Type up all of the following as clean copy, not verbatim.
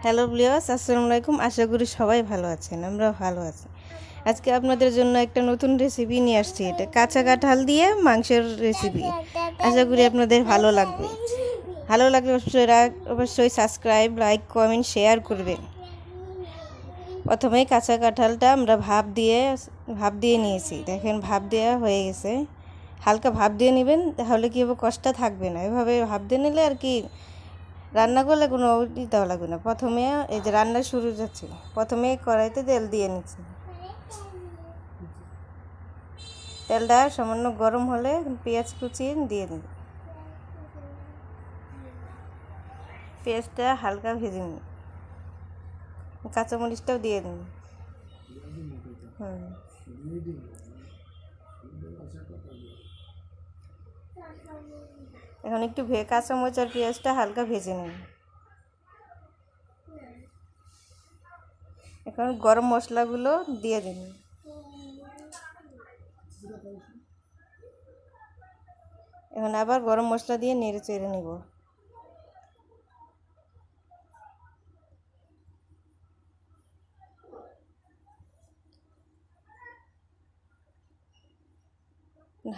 Hello viewers, আসসালামু আলাইকুম। আশা করি সবাই ভালো আছেন, আমরাও ভালো আছি। আজকে আপনাদের জন্য একটা নতুন রেসিপি নিয়ে আসছি। এটা কাঁচা কাঁঠাল দিয়ে মাংসের রেসিপি। আশা করি আপনাদের ভালো লাগবে। ভালো লাগলে অবশ্যই সাবস্ক্রাইব, লাইক, কমেন্ট, শেয়ার করবেন। প্রথমেই কাঁচা কাঁঠালটা আমরা ভাপ দিয়ে নিয়েছি। দেখেন ভাপ দেওয়া হয়ে গেছে। হালকা ভাপ দিয়ে নেবেন, তাহলে কী হবে, কষ্টটা থাকবে না। এভাবে ভাপ দিয়ে নিলে আর কি রান্না করলে কোনো দেওয়া লাগবে না। প্রথমে এই যে রান্না শুরু যাচ্ছে, প্রথমে কড়াইতে তেল দিয়ে নিচ্ছি। তেলটা সামান্য গরম হলে পেঁয়াজ কুচিয়ে দিয়ে দিন। পেঁয়াজটা হালকা ভেজে নিন, কাঁচামরিচটাও দিয়ে দিন। এখন একটু কাঁচামরিচ আর পেঁয়াজটা হালকা ভেজে নিন। এখন গরম মশলাগুলো দিয়ে দিন। এখন আবার গরম মশলা দিয়ে নেড়ে চেড়ে নেব।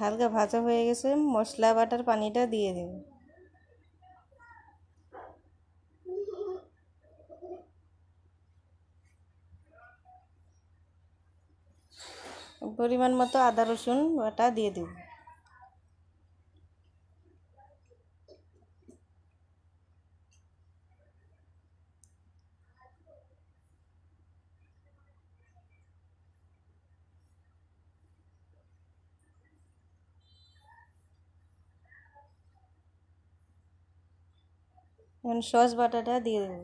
হালকা ভাজা হয়ে গেছে, মশলা বাটার পানিটা দিয়ে দেব। পরিমাণ মতো আদা রসুন বাটা দিয়ে দেব। এখন সস বাটাটা দিয়ে দেব।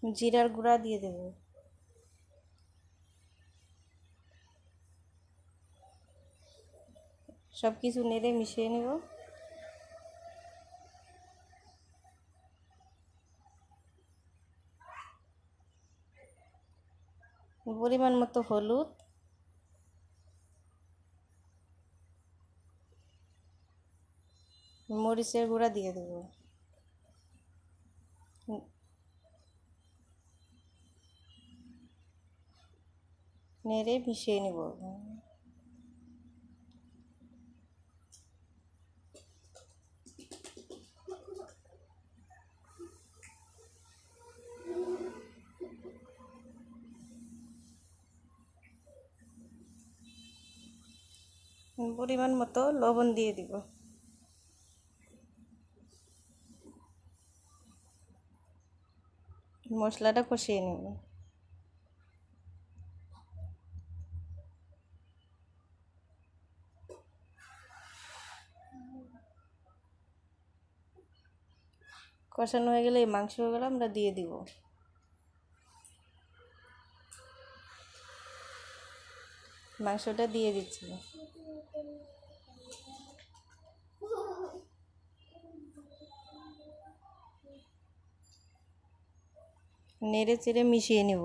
জিরার গুঁড়া দিয়ে দেব। সব কিছু নেড়ে মিশিয়ে নেব। পরিমাণ মতো হলুদ, মরিচের গুঁড়া দিয়ে দেব। নেড়ে মিশিয়ে নেব। পরিমাণ মতো লবণ দিয়ে দিব। মশলাটা কষিয়ে নেব। কষানো হয়ে গেলে এই মাংসগুলো আমরা দিয়ে দিব। মাংসটা দিয়ে দিচ্ছি। নেড়ে চেড়ে মিশিয়ে নেব।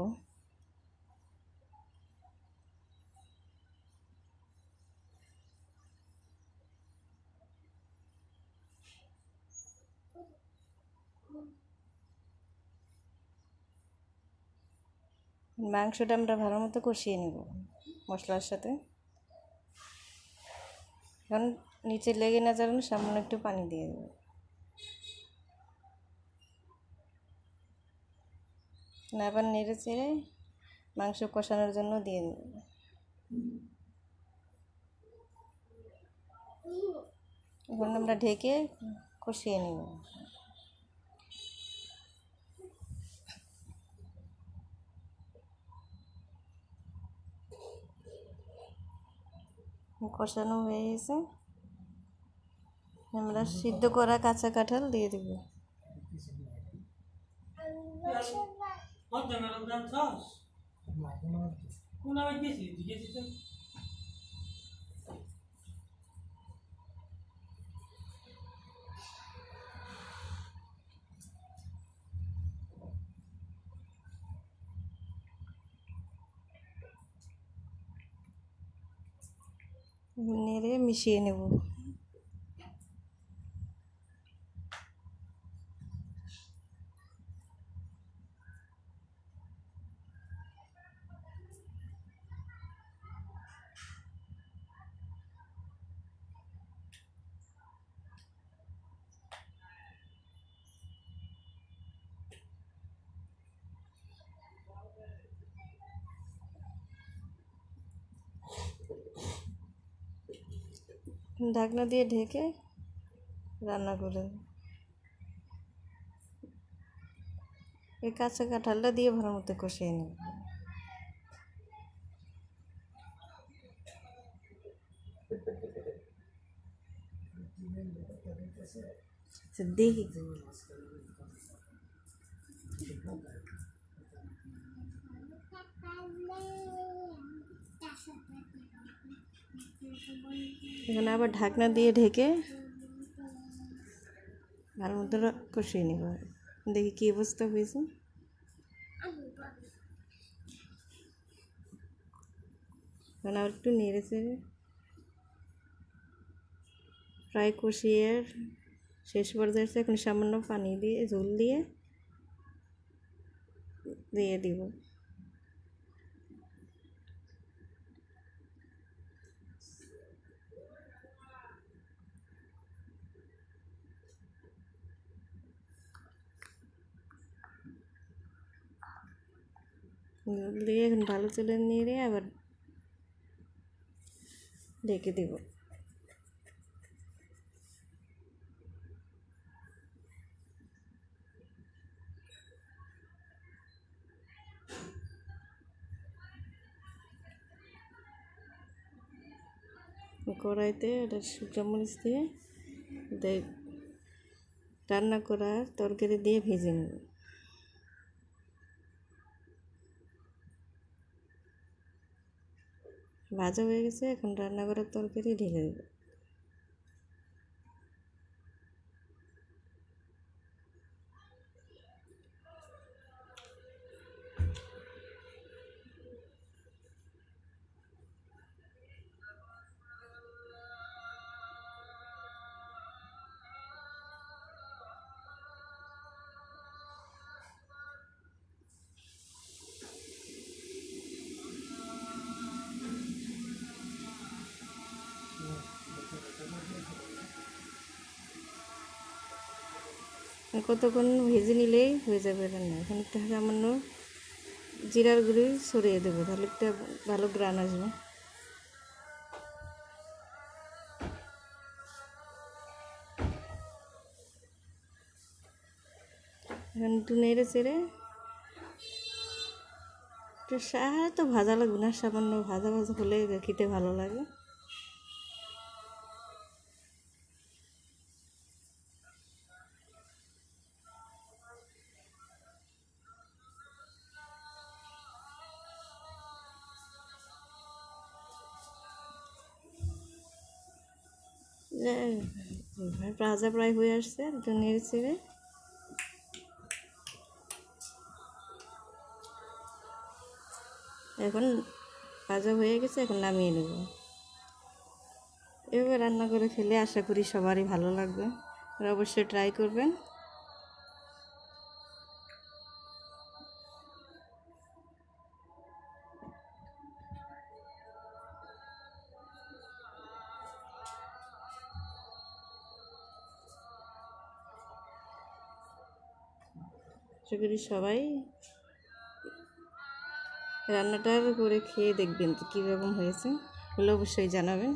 মাংসটা আমরা ভালো মতো কষিয়ে নেব মশলার সাথে। এখন নিচে লেগে না যাওয়ার জন্য সামান্য একটু পানি দিয়ে দেব। আবার নেড়ে চেড়ে মাংস কষানোর জন্য দিয়ে দেব। এখন আমরা ঢেকে কষিয়ে নেব। কষানো হয়ে গেছে, আমরা সিদ্ধ করা কাঁচা কাঁঠাল দিয়ে দেব। নেড়ে মিশিয়ে নেব। ঢাকনা দিয়ে ঢেকে রান্না করে এই কাঁচা কাঁঠালটা দিয়ে ভালো মতো কষিয়ে নেব। দেখি এখানে আবার ঢাকনা দিয়ে ঢেকে ভালো মতো কষিয়ে নেব। দেখি কী অবস্থা হয়েছে। এখন আবার একটু নেড়ে চেড়ে প্রায় কষিয়ে শেষ পর্যায়ে এখন সামান্য পানি দিয়ে ঝোল দিয়ে দিব। ঝোল দিয়ে এখন ভালো চলে নেড়ে আবার ঢেকে দেব। কড়াইতে এটা শুকনো মরিচ দিয়ে রান্না করা তরকারি দিয়ে ভেজে নেব। ভাজা হয়ে গেছে, এখন রান্না করার তরকারি ঢেলে দেব। কতক্ষণ ভেজে নিলেই হয়ে যাবে রান্না। এখন একটু সামান্য জিরার গুঁড়ি ছড়িয়ে দেবো, তাহলে একটা ভালো গ্রান আসবে। এখন একটু নেড়ে চেড়ে একটু তো ভাজা লাগবে না, সামান্য ভাজা ভাজা হলে খেতে ভালো লাগে। ভাজা প্রায় হয়ে আসছে, একটু নেড়ে চেড়ে এখন ভাজা হয়ে গেছে, এখন নামিয়ে নেব। এভাবে রান্না করে খেলে আশা করি সবারই ভালো লাগবে, আর অবশ্যই ট্রাই করবেন। আশা করি সবাই রান্নাটা করে খেয়ে দেখবেন কীরকম হয়েছে, হলে অবশ্যই জানাবেন।